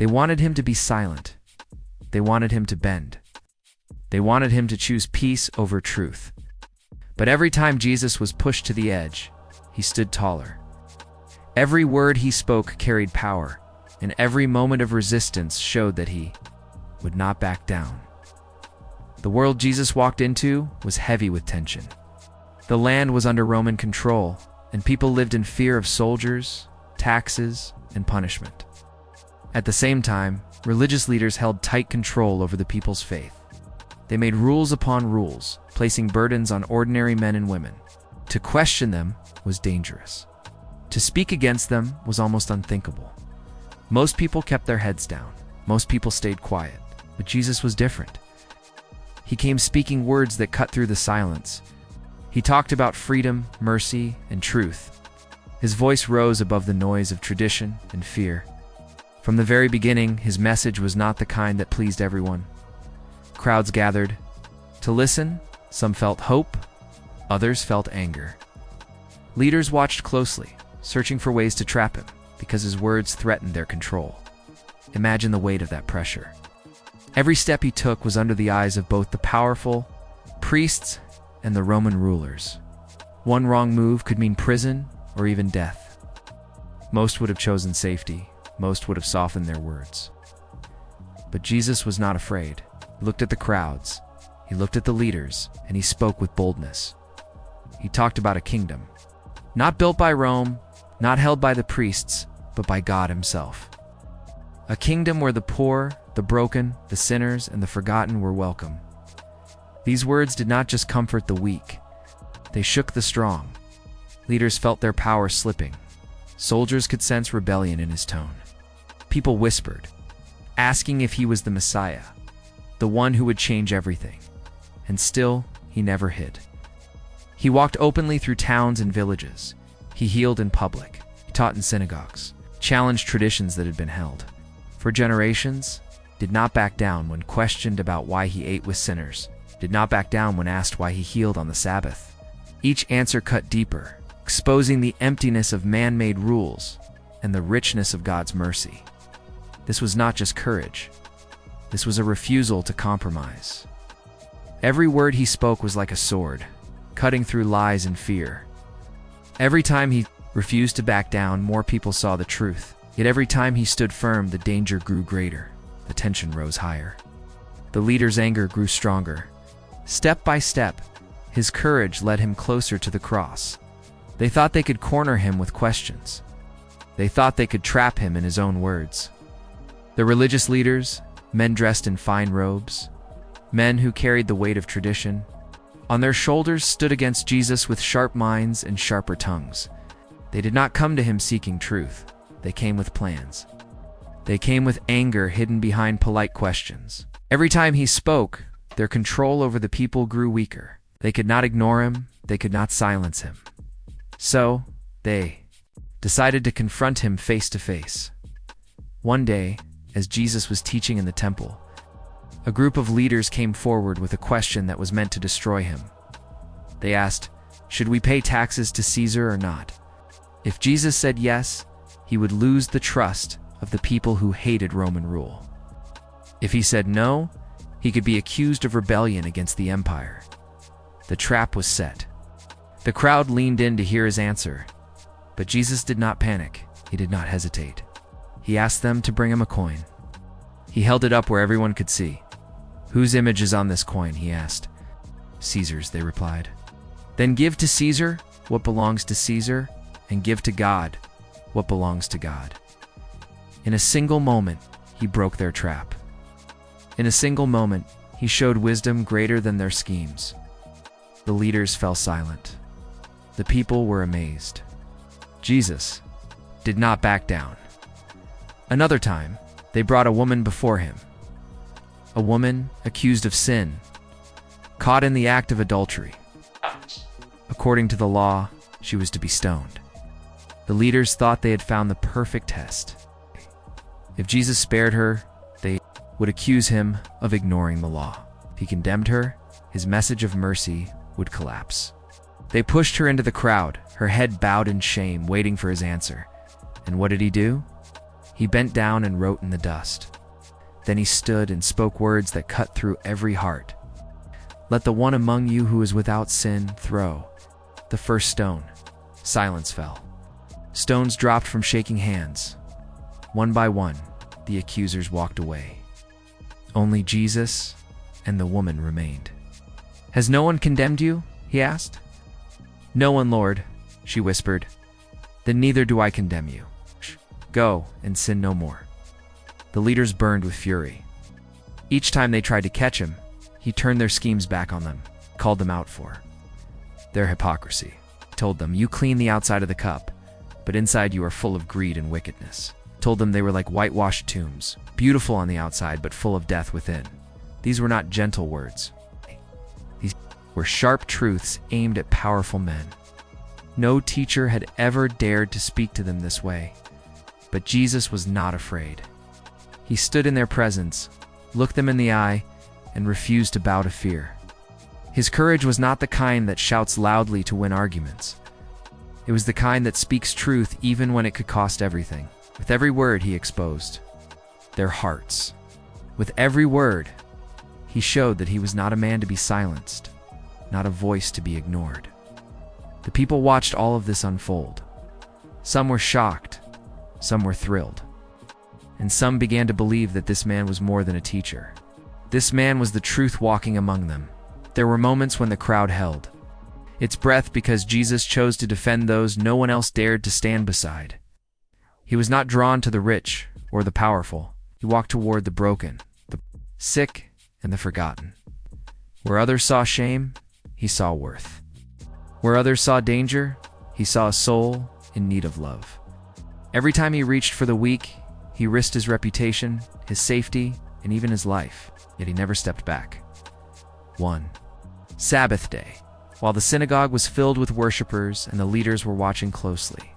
They wanted him to be silent. They wanted him to bend. They wanted him to choose peace over truth. But every time Jesus was pushed to the edge, he stood taller. Every word he spoke carried power, and every moment of resistance showed that he would not back down. The world Jesus walked into was heavy with tension. The land was under Roman control, and people lived in fear of soldiers, taxes, and punishment. At the same time, religious leaders held tight control over the people's faith. They made rules upon rules, placing burdens on ordinary men and women. To question them was dangerous. To speak against them was almost unthinkable. Most people kept their heads down. Most people stayed quiet. But Jesus was different. He came speaking words that cut through the silence. He talked about freedom, mercy, and truth. His voice rose above the noise of tradition and fear. From the very beginning, his message was not the kind that pleased everyone. Crowds gathered. To listen, some felt hope, others felt anger. Leaders watched closely, searching for ways to trap him, because his words threatened their control. Imagine the weight of that pressure. Every step he took was under the eyes of both the powerful, priests, and the Roman rulers. One wrong move could mean prison or even death. Most would have chosen safety. Most would have softened their words. But Jesus was not afraid. He looked at the crowds. He looked at the leaders, and he spoke with boldness. He talked about a kingdom, not built by Rome, not held by the priests, but by God himself. A kingdom where the poor, the broken, the sinners, and the forgotten were welcome. These words did not just comfort the weak. They shook the strong. Leaders felt their power slipping. Soldiers could sense rebellion in his tone. People whispered, asking if he was the Messiah, the one who would change everything. And still, he never hid. He walked openly through towns and villages. He healed in public. He taught in synagogues, challenged traditions that had been held. For generations, did not back down when questioned about why he ate with sinners, did not back down when asked why he healed on the Sabbath. Each answer cut deeper, exposing the emptiness of man-made rules and the richness of God's mercy. This was not just courage. This was a refusal to compromise. Every word he spoke was like a sword, cutting through lies and fear. Every time he refused to back down, more people saw the truth. Yet every time he stood firm, the danger grew greater. The tension rose higher. The leader's anger grew stronger. Step by step, his courage led him closer to the cross. They thought they could corner him with questions. They thought they could trap him in his own words. The religious leaders, men dressed in fine robes, men who carried the weight of tradition, on their shoulders stood against Jesus with sharp minds and sharper tongues. They did not come to him seeking truth. They came with plans. They came with anger hidden behind polite questions. Every time he spoke, their control over the people grew weaker. They could not ignore him. They could not silence him. So, they decided to confront him face to face. One day, as Jesus was teaching in the temple, a group of leaders came forward with a question that was meant to destroy him. They asked, "Should we pay taxes to Caesar or not?" If Jesus said yes, he would lose the trust of the people who hated Roman rule. If he said no, he could be accused of rebellion against the empire. The trap was set. The crowd leaned in to hear his answer, but Jesus did not panic. He did not hesitate. He asked them to bring him a coin. He held it up where everyone could see. "Whose image is on this coin?" he asked. "Caesar's," they replied. "Then give to Caesar what belongs to Caesar, and give to God what belongs to God." In a single moment, he broke their trap. In a single moment, he showed wisdom greater than their schemes. The leaders fell silent. The people were amazed. Jesus did not back down. Another time, they brought a woman before him. A woman accused of sin, caught in the act of adultery. According to the law, she was to be stoned. The leaders thought they had found the perfect test. If Jesus spared her, they would accuse him of ignoring the law. If he condemned her, his message of mercy would collapse. They pushed her into the crowd, her head bowed in shame, waiting for his answer. And what did he do? He bent down and wrote in the dust. Then he stood and spoke words that cut through every heart. "Let the one among you who is without sin throw the first stone." Silence fell. Stones dropped from shaking hands. One by one, the accusers walked away. Only Jesus and the woman remained. "Has no one condemned you?" he asked. "No one, Lord," she whispered. "Then neither do I condemn you. Go and sin no more." The leaders burned with fury. Each time they tried to catch him, he turned their schemes back on them, called them out for their hypocrisy. He told them, "You clean the outside of the cup, but inside you are full of greed and wickedness." Told them they were like whitewashed tombs, beautiful on the outside but full of death within. These were not gentle words. These were sharp truths aimed at powerful men. No teacher had ever dared to speak to them this way, but Jesus was not afraid. He stood in their presence, looked them in the eye, and refused to bow to fear. His courage was not the kind that shouts loudly to win arguments. It was the kind that speaks truth even when it could cost everything. With every word he exposed their hearts. With every word, he showed that he was not a man to be silenced, not a voice to be ignored. The people watched all of this unfold. Some were shocked, some were thrilled, and some began to believe that this man was more than a teacher. This man was the truth walking among them. There were moments when the crowd held its breath because Jesus chose to defend those no one else dared to stand beside. He was not drawn to the rich or the powerful. He walked toward the broken, the sick, and the forgotten. Where others saw shame, he saw worth. Where others saw danger, he saw a soul in need of love. Every time he reached for the weak, he risked his reputation, his safety, and even his life, yet he never stepped back. 1. Sabbath day. While the synagogue was filled with worshipers and the leaders were watching closely,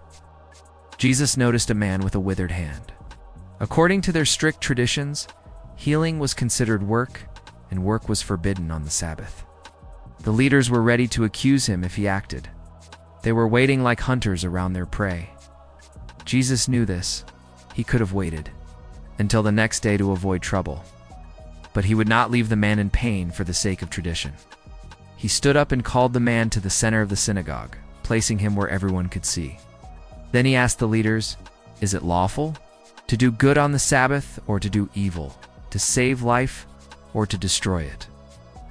Jesus noticed a man with a withered hand. According to their strict traditions, healing was considered work, and work was forbidden on the Sabbath. The leaders were ready to accuse him if he acted. They were waiting like hunters around their prey. Jesus knew this. He could have waited until the next day to avoid trouble. But he would not leave the man in pain for the sake of tradition. He stood up and called the man to the center of the synagogue, placing him where everyone could see. Then he asked the leaders, "Is it lawful to do good on the Sabbath or to do evil, to save life or to destroy it?"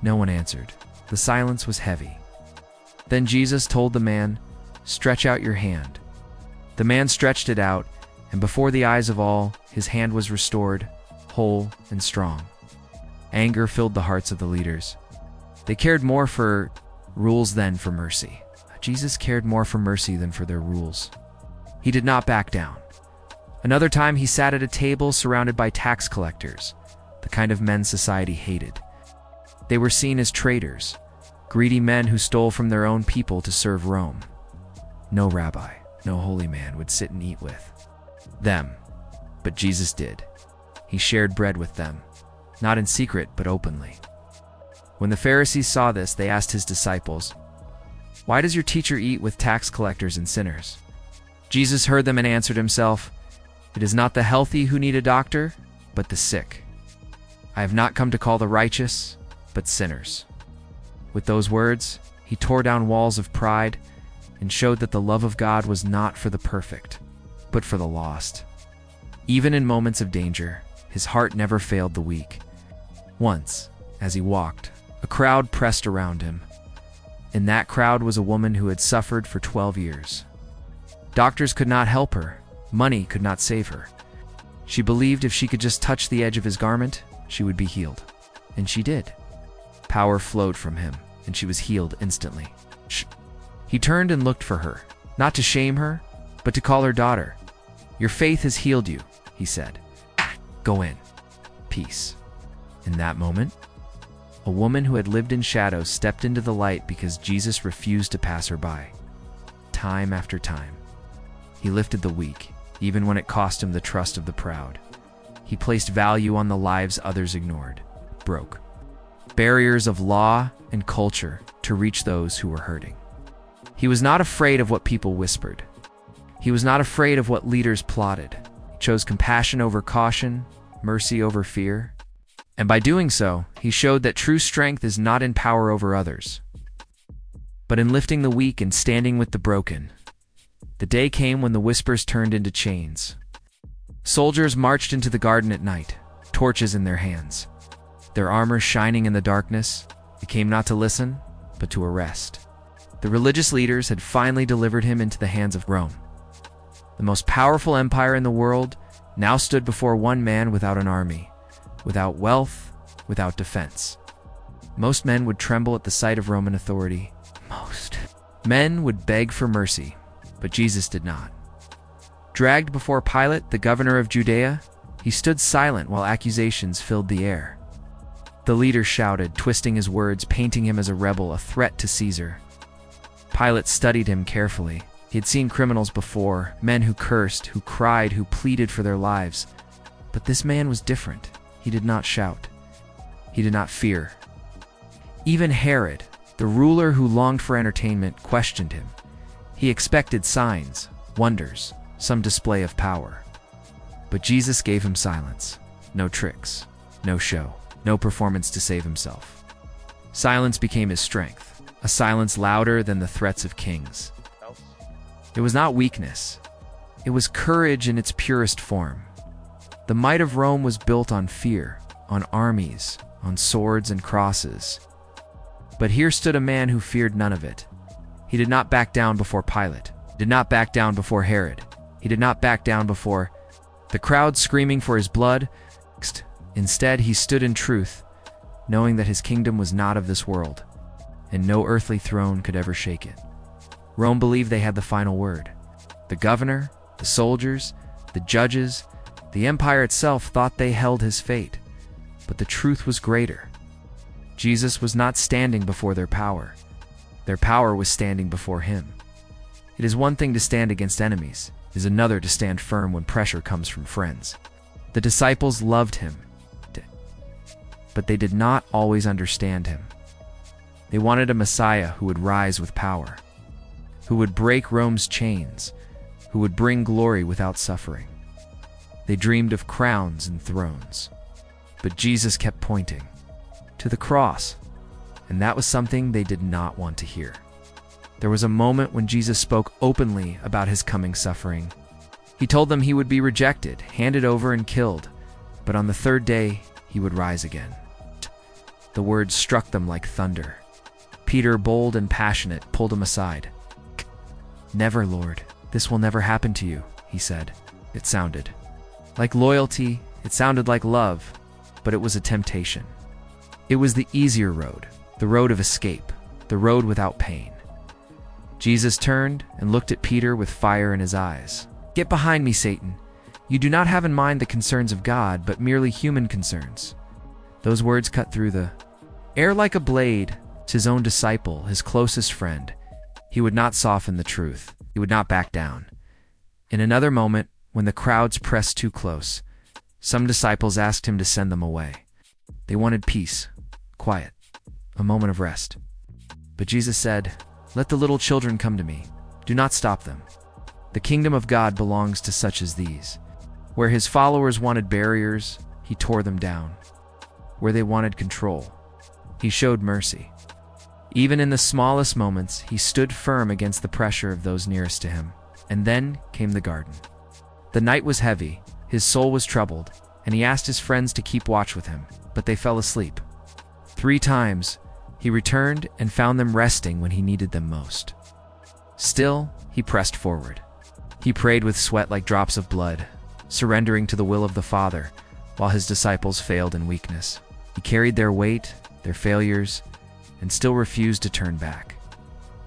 No one answered. The silence was heavy. Then Jesus told the man, "Stretch out your hand." The man stretched it out, and before the eyes of all, his hand was restored, whole and strong. Anger filled the hearts of the leaders. They cared more for rules than for mercy. Jesus cared more for mercy than for their rules. He did not back down. Another time he sat at a table surrounded by tax collectors, the kind of men society hated. They were seen as traitors, greedy men who stole from their own people to serve Rome. No rabbi, no holy man would sit and eat with them, but Jesus did. He shared bread with them, not in secret but openly. When the Pharisees saw this, they asked his disciples, "Why does your teacher eat with tax collectors and sinners?" Jesus heard them and answered himself, "It is not the healthy who need a doctor, but the sick. I have not come to call the righteous, but sinners." With those words, he tore down walls of pride and showed that the love of God was not for the perfect, but for the lost. Even in moments of danger, his heart never failed the weak. Once, as he walked, a crowd pressed around him. In that crowd was a woman who had suffered for 12 years. Doctors could not help her. Money could not save her. She believed if she could just touch the edge of his garment, she would be healed. And she did. Power flowed from him, and she was healed instantly. He turned and looked for her, not to shame her, but to call her daughter. "Your faith has healed you," he said. "Go in. Peace." In that moment, a woman who had lived in shadows stepped into the light because Jesus refused to pass her by. Time after time, he lifted the weak, even when it cost him the trust of the proud. He placed value on the lives others ignored, broke barriers of law and culture to reach those who were hurting. He was not afraid of what people whispered. He was not afraid of what leaders plotted. He chose compassion over caution, mercy over fear. And by doing so, he showed that true strength is not in power over others, but in lifting the weak and standing with the broken. The day came when the whispers turned into chains. Soldiers marched into the garden at night, torches in their hands, their armor shining in the darkness. They came not to listen, but to arrest. The religious leaders had finally delivered him into the hands of Rome. The most powerful empire in the world now stood before one man without an army, without wealth, without defense. Most men would tremble at the sight of Roman authority. Most men would beg for mercy, but Jesus did not. Dragged before Pilate, the governor of Judea, he stood silent while accusations filled the air. The leader shouted, twisting his words, painting him as a rebel, a threat to Caesar. Pilate studied him carefully. He had seen criminals before, men who cursed, who cried, who pleaded for their lives. But this man was different. He did not shout. He did not fear. Even Herod, the ruler who longed for entertainment, questioned him. He expected signs, wonders, some display of power. But Jesus gave him silence. No tricks, no show, no performance to save himself. Silence became his strength, a silence louder than the threats of kings. It was not weakness. It was courage in its purest form. The might of Rome was built on fear, on armies, on swords and crosses. But here stood a man who feared none of it. He did not back down before Pilate, did not back down before Herod. He did not back down before the crowd screaming for his blood. Instead, he stood in truth, knowing that his kingdom was not of this world, and no earthly throne could ever shake it. Rome believed they had the final word. The governor, the soldiers, the judges, the empire itself thought they held his fate. But the truth was greater. Jesus was not standing before their power. Their power was standing before him. It is one thing to stand against enemies. It is another to stand firm when pressure comes from friends. The disciples loved him, but they did not always understand him. They wanted a Messiah who would rise with power, who would break Rome's chains, who would bring glory without suffering. They dreamed of crowns and thrones, but Jesus kept pointing to the cross, and that was something they did not want to hear. There was a moment when Jesus spoke openly about his coming suffering. He told them he would be rejected, handed over, and killed, but on the third day he would rise again. The words struck them like thunder. Peter, bold and passionate, pulled him aside. "Never, Lord. This will never happen to you," he said. It sounded like loyalty, it sounded like love, but it was a temptation. It was the easier road, the road of escape, the road without pain. Jesus turned and looked at Peter with fire in his eyes. "Get behind me, Satan. You do not have in mind the concerns of God, but merely human concerns." Those words cut through the air like a blade. To his own disciple, his closest friend, he would not soften the truth. He would not back down. In another moment, when the crowds pressed too close, some disciples asked him to send them away. They wanted peace, quiet, a moment of rest. But Jesus said, "Let the little children come to me. Do not stop them. The kingdom of God belongs to such as these." Where his followers wanted barriers, he tore them down. Where they wanted control, he showed mercy. Even in the smallest moments, he stood firm against the pressure of those nearest to him. And then came the garden. The night was heavy, his soul was troubled, and he asked his friends to keep watch with him, but they fell asleep. 3 times, he returned and found them resting when he needed them most. Still, he pressed forward. He prayed with sweat like drops of blood, surrendering to the will of the Father, while his disciples failed in weakness. He carried their weight, their failures, and still refused to turn back.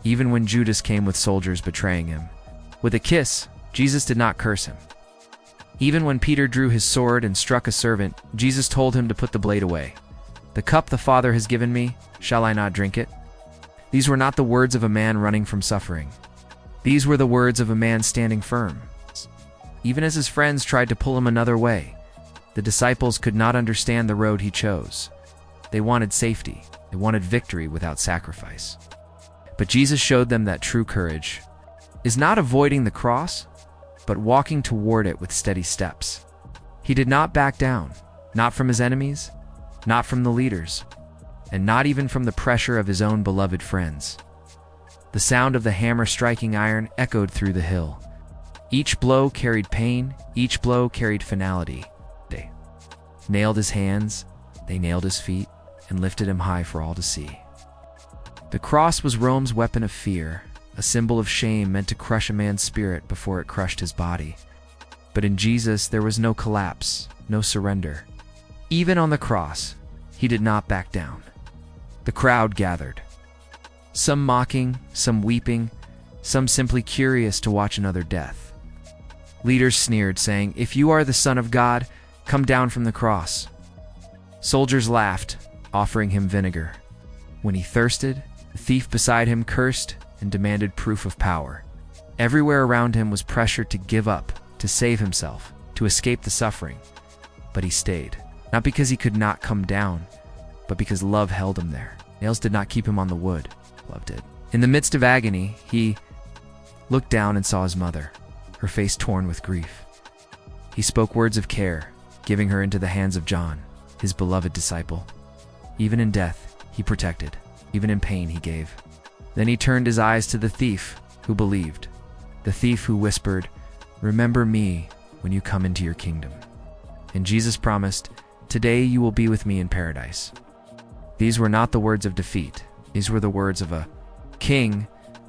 Even when Judas came with soldiers betraying him, with a kiss, Jesus did not curse him. Even when Peter drew his sword and struck a servant, Jesus told him to put the blade away. "The cup the Father has given me, shall I not drink it?" These were not the words of a man running from suffering. These were the words of a man standing firm. Even as his friends tried to pull him another way, the disciples could not understand the road he chose. They wanted safety. They wanted victory without sacrifice. But Jesus showed them that true courage is not avoiding the cross, but walking toward it with steady steps. He did not back down, not from his enemies, not from the leaders, and not even from the pressure of his own beloved friends. The sound of the hammer striking iron echoed through the hill. Each blow carried pain, each blow carried finality. They nailed his hands, they nailed his feet, and lifted him high for all to see. The cross was Rome's weapon of fear, a symbol of shame meant to crush a man's spirit before it crushed his body. But in Jesus, there was no collapse, no surrender. Even on the cross, he did not back down. The crowd gathered. Some mocking, some weeping, some simply curious to watch another death. Leaders sneered, saying, "If you are the Son of God, come down from the cross." Soldiers laughed, offering him vinegar. When he thirsted, the thief beside him cursed and demanded proof of power. Everywhere around him was pressure to give up, to save himself, to escape the suffering. But he stayed, not because he could not come down, but because love held him there. Nails did not keep him on the wood. Love did. In the midst of agony, he looked down and saw his mother, her face torn with grief. He spoke words of care, giving her into the hands of John, his beloved disciple. Even in death, he protected. Even in pain, he gave. Then he turned his eyes to the thief who believed, the thief who whispered, "Remember me when you come into your kingdom." And Jesus promised, "Today you will be with me in paradise." These were not the words of defeat. These were the words of a king,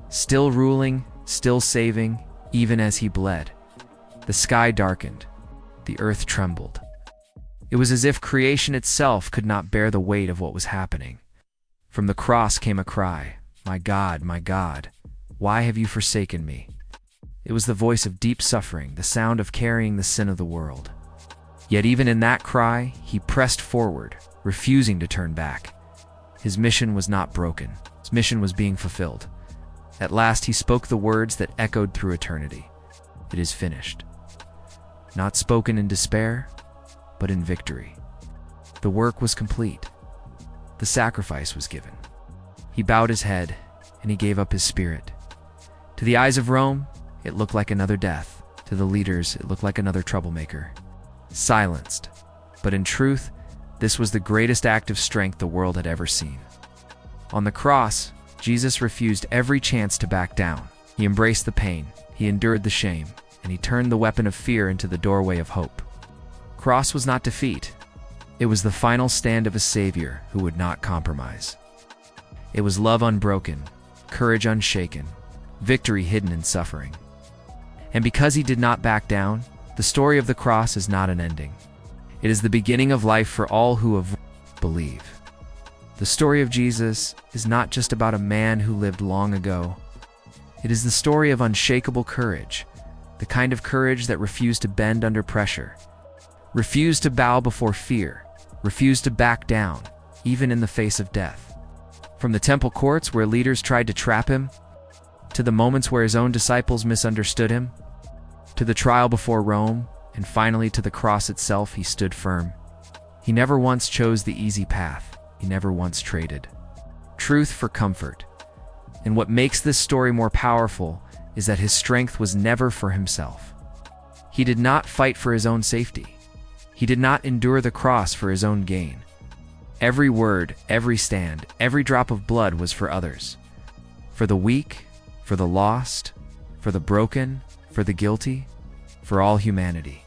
still ruling, still saving, even as he bled. The sky darkened. The earth trembled. It was as if creation itself could not bear the weight of what was happening. From the cross came a cry, my God, why have you forsaken me?" It was the voice of deep suffering, the sound of carrying the sin of the world. Yet even in that cry, he pressed forward, refusing to turn back. His mission was not broken. His mission was being fulfilled. At last, he spoke the words that echoed through eternity. "It is finished." Not spoken in despair, but in victory. The work was complete. The sacrifice was given. He bowed his head, and he gave up his spirit. To the eyes of Rome, it looked like another death. To the leaders, it looked like another troublemaker. Silenced. But in truth, this was the greatest act of strength the world had ever seen. On the cross, Jesus refused every chance to back down. He embraced the pain, he endured the shame, and he turned the weapon of fear into the doorway of hope. Cross was not defeat. It was the final stand of a Savior who would not compromise. It was love unbroken, courage unshaken, victory hidden in suffering. And because he did not back down, the story of the cross is not an ending. It is the beginning of life for all who have believe. The story of Jesus is not just about a man who lived long ago. It is the story of unshakable courage, the kind of courage that refused to bend under pressure, refused to bow before fear, refused to back down, even in the face of death. From the temple courts where leaders tried to trap him, to the moments where his own disciples misunderstood him, to the trial before Rome, and finally to the cross itself, he stood firm. He never once chose the easy path. He never once traded truth for comfort. And what makes this story more powerful is that his strength was never for himself. He did not fight for his own safety. He did not endure the cross for his own gain. Every word, every stand, every drop of blood was for others. For the weak, for the lost, for the broken, for the guilty, for all humanity.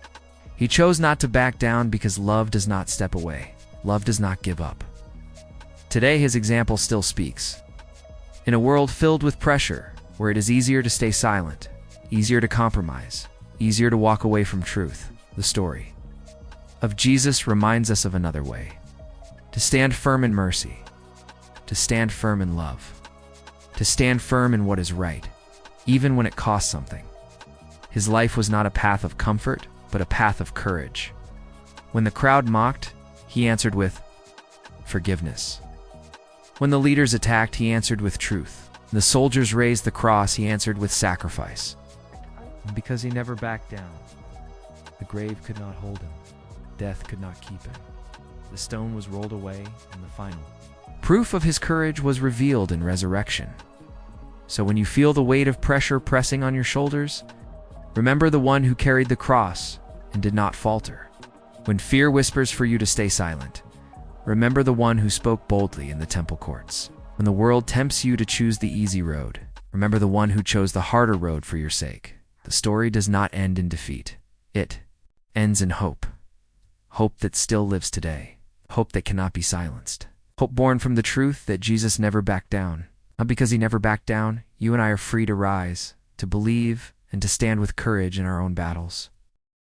He chose not to back down because love does not step away. Love does not give up. Today, his example still speaks. In a world filled with pressure, where it is easier to stay silent, easier to compromise, easier to walk away from truth, the story of Jesus reminds us of another way. To stand firm in mercy, to stand firm in love, to stand firm in what is right, even when it costs something. His life was not a path of comfort, but a path of courage. When the crowd mocked, he answered with forgiveness. When the leaders attacked, he answered with truth. When the soldiers raised the cross, he answered with sacrifice. And because he never backed down, the grave could not hold him. Death could not keep him. The stone was rolled away, and the final proof of his courage was revealed in resurrection. So when you feel the weight of pressure pressing on your shoulders, Remember the one who carried the cross and did not falter. When fear whispers for you to stay silent, remember the one who spoke boldly in the temple courts. When the world tempts you to choose the easy road, remember the one who chose the harder road for your sake. The story does not end in defeat. It ends in hope. Hope that still lives today. Hope that cannot be silenced. Hope born from the truth that Jesus never backed down. Not because he never backed down, you and I are free to rise, to believe, and to stand with courage in our own battles.